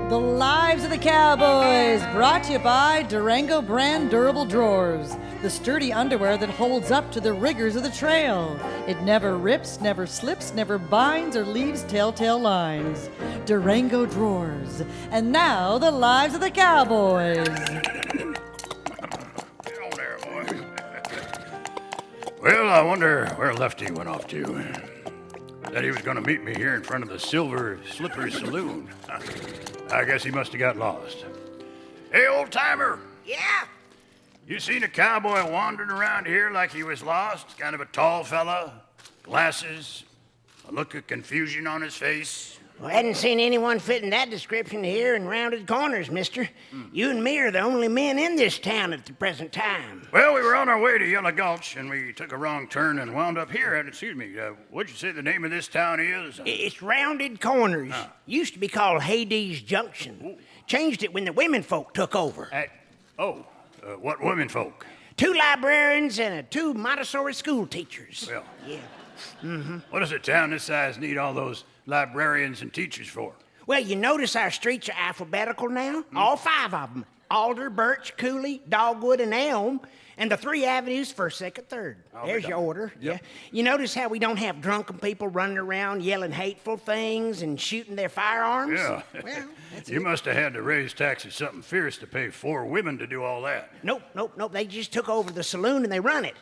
The Lives of the Cowboys, brought to you by Durango brand durable drawers. The sturdy underwear that holds up to the rigors of the trail. It never rips, never slips, never binds or leaves telltale lines. Durango drawers. And now, the Lives of the Cowboys. Get on there, boy. Well, I wonder where Lefty went off to. Said he was going to meet me here in front of the Silver Slipper Saloon. I guess he must have got lost. Hey, old-timer. Yeah? You seen a cowboy wandering around here like he was lost? Kind of a tall fella, glasses, a look of confusion on his face. Well, I hadn't seen anyone fitting that description here in Rounded Corners, mister. You and me are the only men in this town at the present time. Well, we were on our way to Yellow Gulch, and we took a wrong turn and wound up here. What'd you say the name of this town is? It's Rounded Corners. Used to be called Hades Junction. Ooh. Changed it when the women folk took over. What women folk? 2 librarians and 2 Montessori school teachers. Well. Yeah. What does a town this size need all those librarians and teachers for? Well, you notice our streets are alphabetical now? All 5 of them. Alder, Birch, Cooley, Dogwood, and Elm. And the 3 avenues, 1st, 2nd, 3rd. There's your order. Yep. Yeah. You notice how we don't have drunken people running around yelling hateful things and shooting their firearms? Yeah. Well, that's You must have had to raise taxes something fierce to pay 4 women to do all that. Nope. They just took over the saloon and they run it.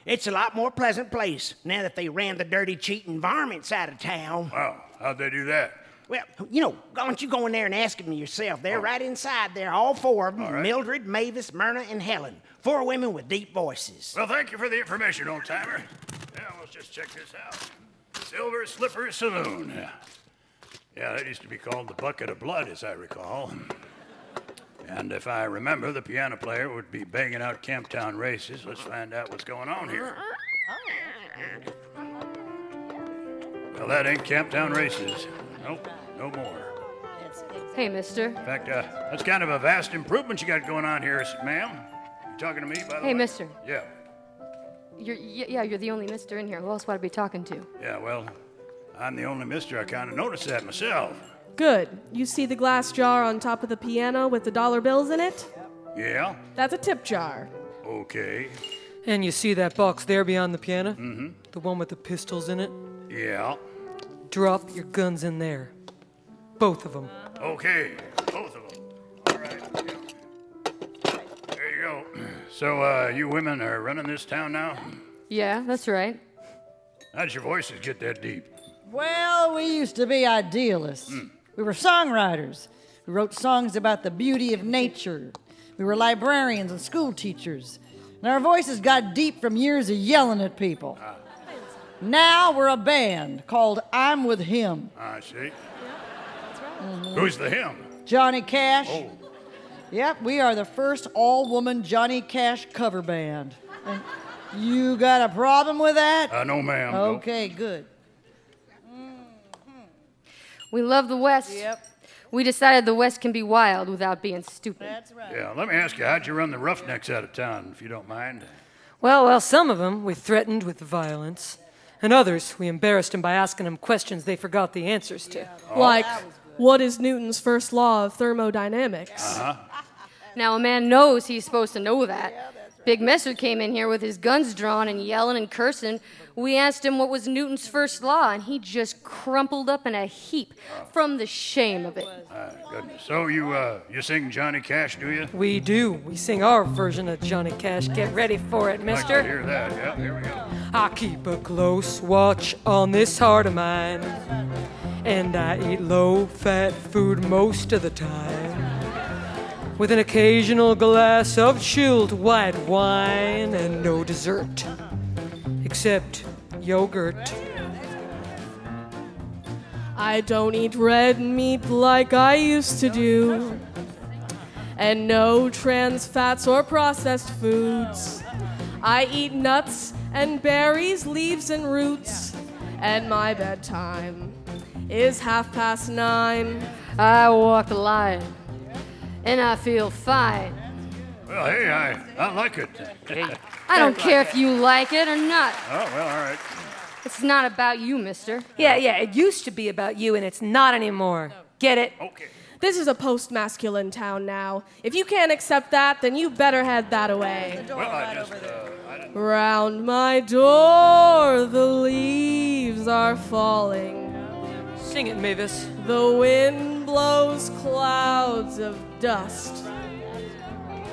It's a lot more pleasant place now that they ran the dirty, cheating varmints out of town. Wow, how'd they do that? Well, why don't you go in there and ask them yourself? They're right inside there, all 4 of them. All right. Mildred, Mavis, Myrna, and Helen. 4 women with deep voices. Well, thank you for the information, old-timer. Yeah, let's just check this out. Silver Slipper Saloon. Yeah, that used to be called the Bucket of Blood, as I recall. And if I remember, the piano player would be banging out Camptown races. Let's find out what's going on here. Well, that ain't Camptown races. Nope, no more. Hey, mister. In fact, that's kind of a vast improvement you got going on here, ma'am. You talking to me, by the way? Hey, mister. Yeah. You're the only mister in here. Who else would I be talking to? Yeah, well, I'm the only mister. I kind of noticed that myself. Good. You see the glass jar on top of the piano with the dollar bills in it? Yeah? That's a tip jar. Okay. And you see that box there beyond the piano? Mm-hmm. The one with the pistols in it? Yeah. Drop your guns in there. Both of them. Okay, both of them. All right. Yeah. There you go. So, you women are running this town now? Yeah, that's right. How did your voices get that deep? Well, we used to be idealists. We were songwriters. We wrote songs about the beauty of nature. We were librarians and school teachers. And our voices got deep from years of yelling at people. Now we're a band called I'm With Him. I see. Who's the him? Johnny Cash. Oh. Yep, we are the first all-woman Johnny Cash cover band. And you got a problem with that? No, ma'am. Okay, good. We love the West. Yep. We decided the West can be wild without being stupid. That's right. Yeah, let me ask you, how'd you run the Roughnecks out of town, if you don't mind? Well, some of them we threatened with violence. And others, we embarrassed them by asking them questions they forgot the answers to. Like, what is Newton's first law of thermodynamics? Now, a man knows he's supposed to know that. Big Messer came in here with his guns drawn and yelling and cursing. We asked him what was Newton's first law, and he just crumpled up in a heap from the shame of it. Goodness. So you sing Johnny Cash, do you? We do. We sing our version of Johnny Cash. Get ready for it, Like to mister. hear that. Yeah, here we go. I keep a close watch on this heart of mine. And I eat low-fat food most of the time. With an occasional glass of chilled white wine and no dessert. Except yogurt. I don't eat red meat like I used to do. And no trans fats or processed foods. I eat nuts and berries, leaves and roots. And my bedtime is 9:30. I walk the line, and I feel fine. Well, hey, I like it. I don't care if you like it or not. Oh, well, all right. It's not about you, mister. Yeah, it used to be about you, and it's not anymore. Get it? Okay. This is a post-masculine town now. If you can't accept that, then you better head that away. Well, I didn't... Round my door, the leaves are falling. Sing it, Mavis. The wind blows clouds of dust.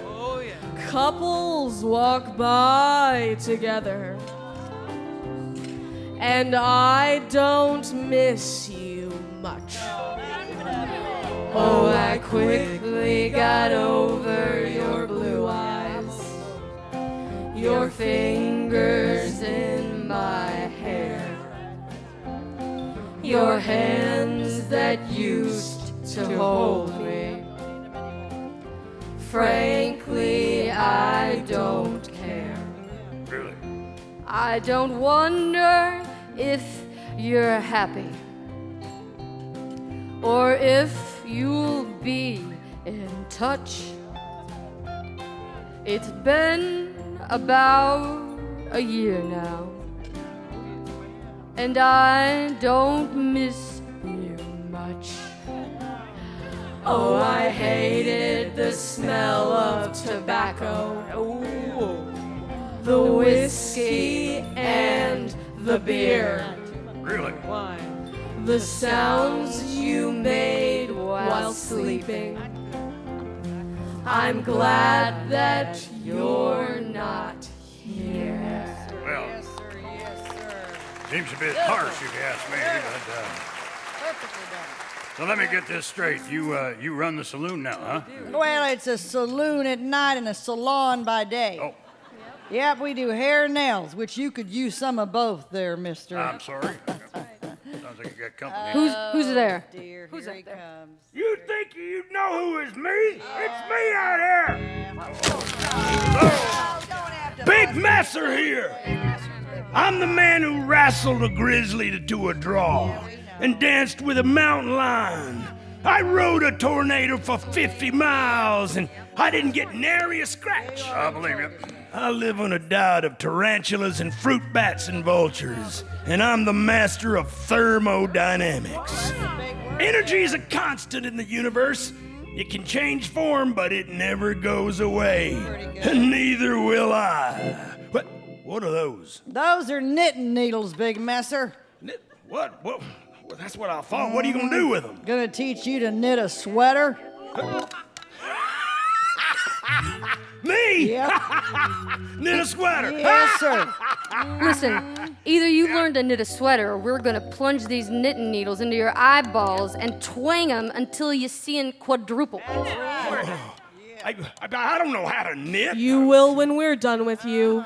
Oh, yeah. Couples walk by together. And I don't miss you much. Oh, I quickly got over your blue eyes, your fingers in my hair, your hands that used to hold me. Frankly, I don't care. Really? I don't wonder if you're happy, or if you'll be in touch. It's been about a year now, and I don't miss you much. Oh, I hated the smell of tobacco, the whiskey and the beer. Really? Why? The sounds you made while sleeping. I'm glad that you're not here. Well, Yes, sir. seems a bit harsh if you ask me, but... Perfectly done. So let me get this straight. You run the saloon now, huh? Well, it's a saloon at night and a salon by day. Oh, Yep, we do hair and nails, which you could use some of both there, mister. I'm sorry. Sounds like you got company. Who's there? Dear, Who's here up he there? comes. You think you know who is me? It's me out here. Big Messer here. I'm the man who wrestled a grizzly to a draw and danced with a mountain lion. I rode a tornado for 50 miles and I didn't get nary a scratch. I believe you. I live on a diet of tarantulas and fruit bats and vultures, and I'm the master of thermodynamics. Energy is a constant in the universe. It can change form, but it never goes away. And neither will I. What are those? Those are knitting needles, Big Messer. What? Well, that's what I thought. What are you gonna do with them? Gonna teach you to knit a sweater? Me? Yep. Knit a sweater. Yes, sir. Listen, either you learn to knit a sweater, or we're gonna plunge these knitting needles into your eyeballs and twang them until you see in quadruple. I don't know how to knit. You will when we're done with you.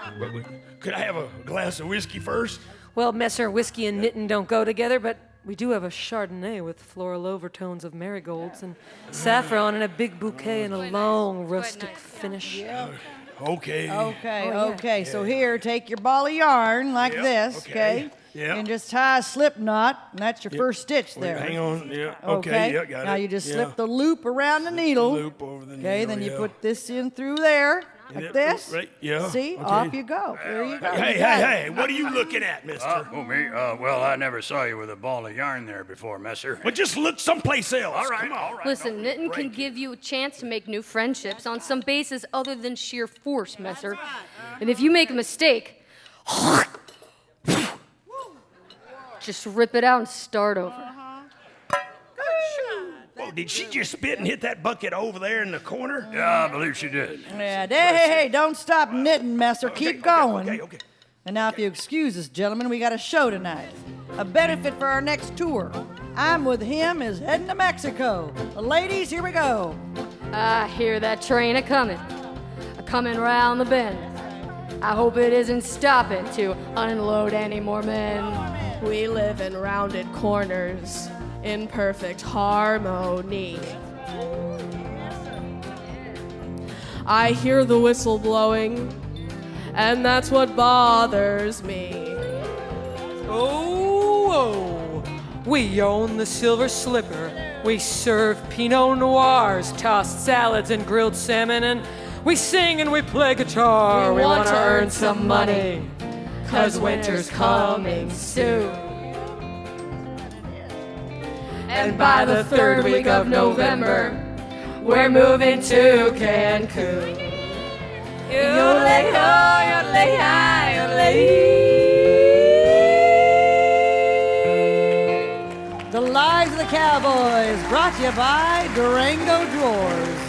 Could I have a glass of whiskey first? Well, Messer, whiskey and knitting don't go together, but we do have a Chardonnay with floral overtones of marigolds and saffron and a big bouquet and a long rustic finish. Okay. Okay. So here, take your ball of yarn like Yep, this, okay. okay? Yep. And just tie a slip knot, and that's your first stitch there. Hang on. Yeah. Okay. Okay. Yeah, got it. Now you just Yeah. slip the loop around the needle. Loop over the Okay, needle, then you yeah. put this in through there, like Yep, this. right, yeah, See, okay. off you go. There you go. Hey, You got it. hey, what are you looking at, mister? Oh, me? Well, I never saw you with a ball of yarn there before, Messer. Well, just look someplace else. All right, Come on. all right. Listen, knitting can break give you a chance to make new friendships on some basis other than sheer force, Messer. And if you make a mistake, just rip it out and start over. Whoa, did she just spit and hit that bucket over there in the corner? Yeah, I believe she did. Yeah, hey, don't stop knitting, Messer. Keep going. Okay. And now, if you excuse us, gentlemen, we got a show tonight. A benefit for our next tour. I'm with him is heading to Mexico. Ladies, here we go. I hear that train a-coming round the bend. I hope it isn't stopping to unload any more men. We live in rounded corners in perfect harmony. I hear the whistle blowing, and that's what bothers me. Oh, we own the Silver Slipper. We serve Pinot Noirs, tossed salads, and grilled salmon, and we sing and we play guitar. We We want want to to earn earn some some money. 'cause winter's coming soon. And by the third week of November, we're moving to Cancun. Yodelay-ho, yodelay-hi, yodelay. The Lives of the Cowboys, brought to you by Durango Drawers.